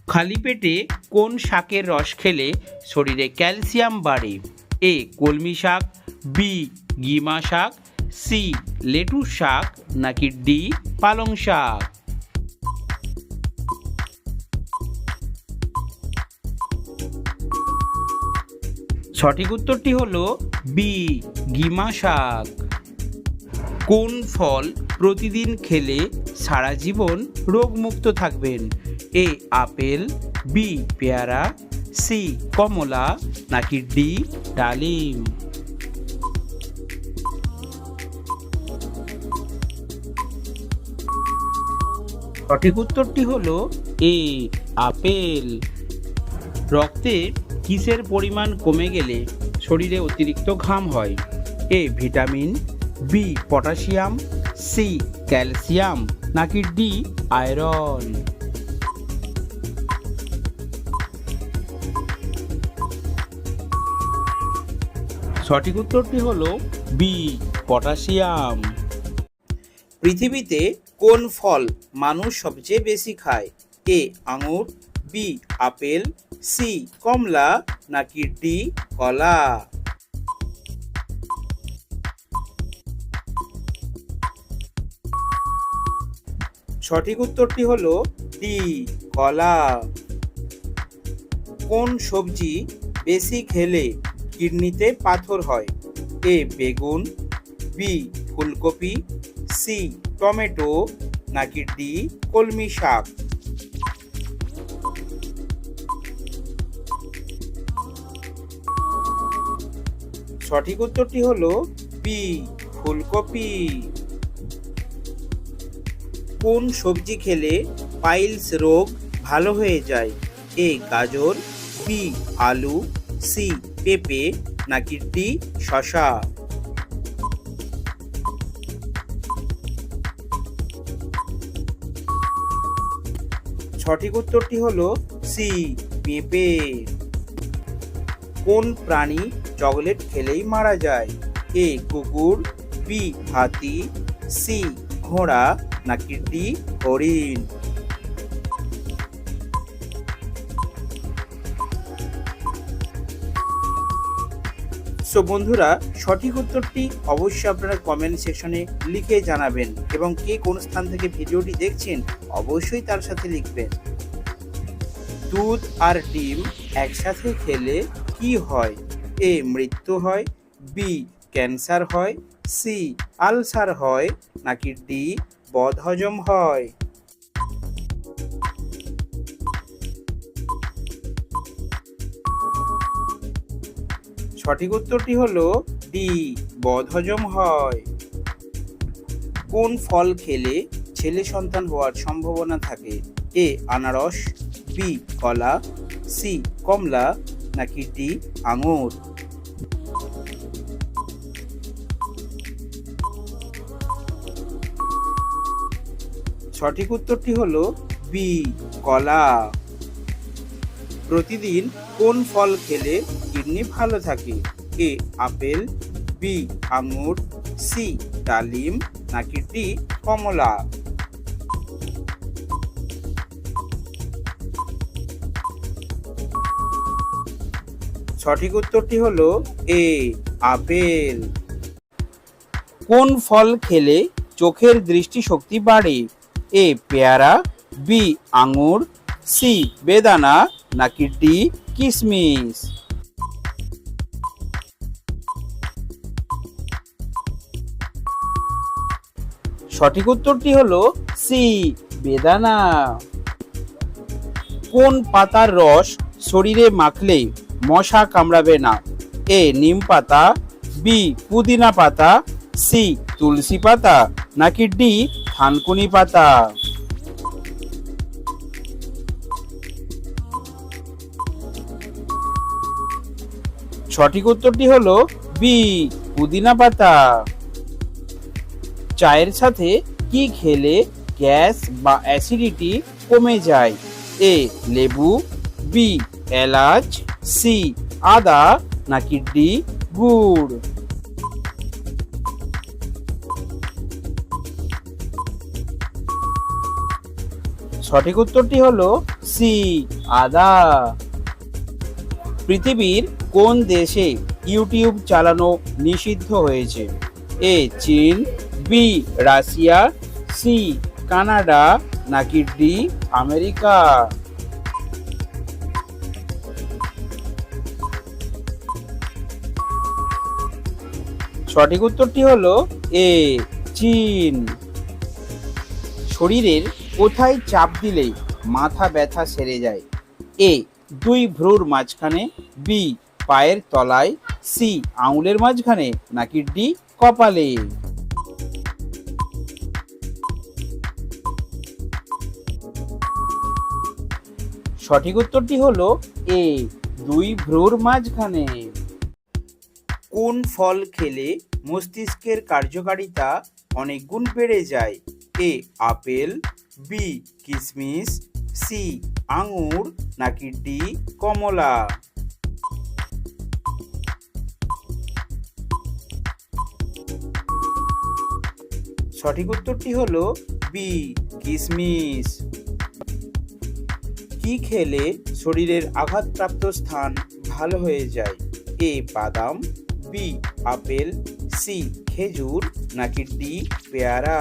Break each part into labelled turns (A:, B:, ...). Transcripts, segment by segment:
A: খালি পেটে কোন শাকের রস খেলে শরীরে ক্যালসিয়াম বাড়ে? এ কলমি শাক, বি গিমা শাক, সি লেটুস শাক, নাকি ডি পালং শাক? সঠিক উত্তরটি হলো বি গিমা শাক। কোন ফল প্রতিদিন খেলে সারা জীবন রোগমুক্ত থাকবেন? এ আপেল, বি পেয়ারা, সি কমলা, নাকি ডি ডালিম? সঠিক উত্তরটি হলো এ আপেল। রক্তে কিসের পরিমাণ কমে গেলে শরীরে অতিরিক্ত ঘাম হয়? A vitamin, B potassium, C calcium, নাকি ডি আয়রন? সঠিক উত্তরটি হলো বি পটাশিয়াম। পৃথিবীতে কোন ফল মানুষ সবচেয়ে বেশি খায়? এ আঙুর, বি আপেল, সি কমলা, নাকি ডি কলা? সঠিক উত্তরটি হলো ডি কলা। কোন সবজি বেশি খেলে কিডনিতে পাথর হয়? এ বেগুন, বি ফুলকপি, সি টমেটো, নাকি ডি কলমি শাক? সঠিক উত্তরটি হলো বি ফুলকপি। কোন সবজি খেলে পাইলস রোগ ভালো হয়ে যায়? এ গাজর, বি আলু, সি পেঁপে, নাকি ডি শসা? সঠিক উত্তরটি হলো সি পেঁপে। কোন প্রাণী চকলেট খেলেই মারা যায়? এ কুকুর, বি হাতি, সি ঘোড়া, নাকি ডি হরিণ? বন্ধুরা, সঠিক উত্তরটি অবশ্যই আপনারা কমেন্ট সেকশনে লিখে জানাবেন এবং কে কোন স্থান থেকে ভিডিওটি দেখছেন অবশ্যই তার সাথে লিখবেন। দুধ আর ডিম একসাথে খেলে কি হয়? এ মৃত্যু হয়, বি ক্যান্সার হয়, সি আলসার হয়, নাকি ডি বদহজম হয়? সঠিক উত্তরটি হলো ডি বদহজম হয়। কোন ফল খেলে ছেলে সন্তান হওয়ার সম্ভাবনা থাকে? এ আনারস, বি কলা, সি কমলা, নাকি ডি আঙুর? সঠিক উত্তরটি হলো বি কলা। প্রতিদিন কোন ফল খেলে কিডনি ভালো থাকে? এ আপেল, বি আঙুর, সি ডালিম, নাকি ডি কমলা? সঠিক উত্তরটি হলো এ আপেল। কোন ফল খেলে চোখের দৃষ্টিশক্তি বাড়ে? এ পেয়ারা, বি আঙুর, সি বেদানা, নাকি ডি কিশমিশ? সঠিক উত্তরটি হলো সি বেদানা। কোন পাতার রস শরীরে মাখলে মশা কামড়াবে না? এ নিম পাতা, বি পুদিনা পাতা, সি তুলসী পাতা, নাকি ডি থানকুনি পাতা? সঠিক উত্তরটি হলো বি পুদিনা পাতা। চায়ের সাথে কি খেলে গ্যাস বা অ্যাসিডিটি কমে যায়? এ লেবু, বি এলাচ, সি আদা, নাকি ডি গুড়? সঠিক উত্তরটি হলো সি, আদা। পৃথিবীর কোন দেশে ইউটিউব চালানো নিষিদ্ধ হয়েছে? এ চীন, বি রাশিয়া, সি কানাডা, নাকি ডি আমেরিকা? সঠিক উত্তরটি হলো এ চীন। শরীরের কোথায় চাপ দিলেই মাথা ব্যথা সেরে যায়? এ দুই ভ্রুর মাঝখানে, বি পায়ের তলায়, সি আঙুলের মাঝখানে, নাকি ডি কপালে? সঠিক উত্তরটি হলো এ দুই ভ্রুর মাঝখানে। কোন ফল খেলে মস্তিষ্কের কার্যকারিতা অনেক গুণ বেড়ে যায়? এ আপেল, বি কিশমিশ, সি আঙুর, নাকি ডি কমলা? সঠিক উত্তরটি হলো বি কিশমিশ। কি খেলে শরীরের আঘাতপ্রাপ্ত স্থান ভালো হয়ে যায়? এ বাদাম, বি আপেল, সি খেজুর, নাকি ডি পেয়ারা?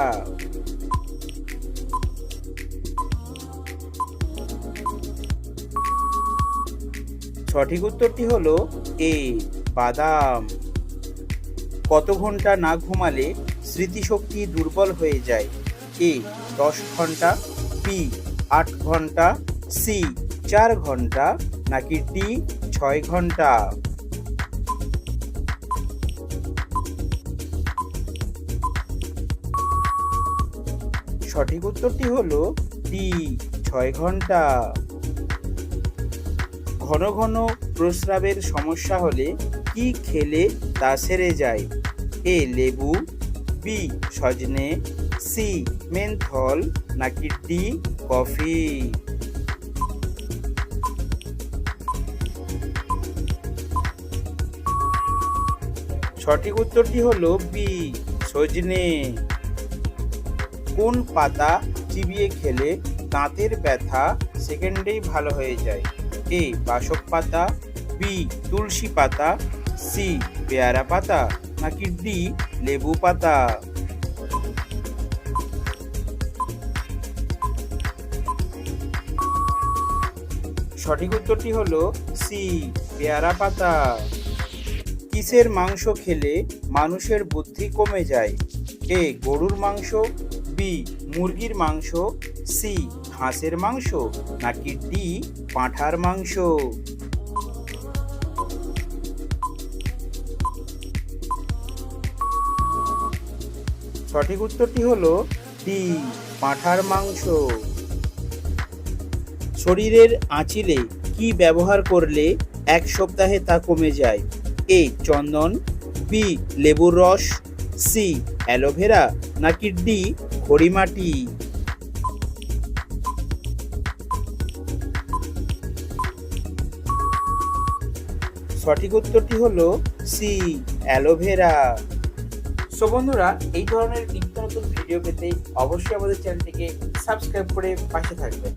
A: সঠিক উত্তরটি হলো এ বাদাম। কত ঘন্টা না ঘুমালে স্মৃতিশক্তি দুর্বল হয়ে যায়? এ 10 ঘন্টা, বি 8 ঘন্টা, সি 4 ঘন্টা, নাকি ডি 6 ঘন্টা? সঠিক উত্তরটি হলো ডি 6 ঘন্টা। ঘন ঘন প্রস্রাবের সমস্যা হলে কি খেলে তা সেরে যায়? এ লেবু, বি সজনে, সি মেন্থল, নাকি ডি কফি? সঠিক উত্তরটি হলো বি সজনে। কোন পাতা চিবিয়ে খেলে দাঁতের ব্যথা সেকেন্ডেই ভালো হয়ে যায়? এ বাসক পাতা, বি তুলসী পাতা, সি পেয়ারা পাতা, নাকি ডি লেবু পাতা? সঠিক উত্তরটি হলো সি পেয়ারা পাতা। কিসের মাংস খেলে মানুষের বুদ্ধি কমে যায়? এ গরুর মাংস, বি মুরগির মাংস, সি হাঁসের মাংস, নাকি ডি পাঁঠার মাংস? সঠিক উত্তরটি হলো ডি পাঁঠার মাংস। শরীরের আঁচিলে কি ব্যবহার করলে 1 সপ্তাহে তা কমে যায়? এ চন্দন, বি লেবুর রস, সি অ্যালোভেরা, নাকি ডি খড়িমাটি? সঠিক উত্তরটি হলো সি অ্যালোভেরা। সো বন্ধুরা, এই ধরনের নিত্য নতুন ভিডিও পেতে অবশ্যই আমাদের চ্যানেলটিকে সাবস্ক্রাইব করে পাশে থাকবেন।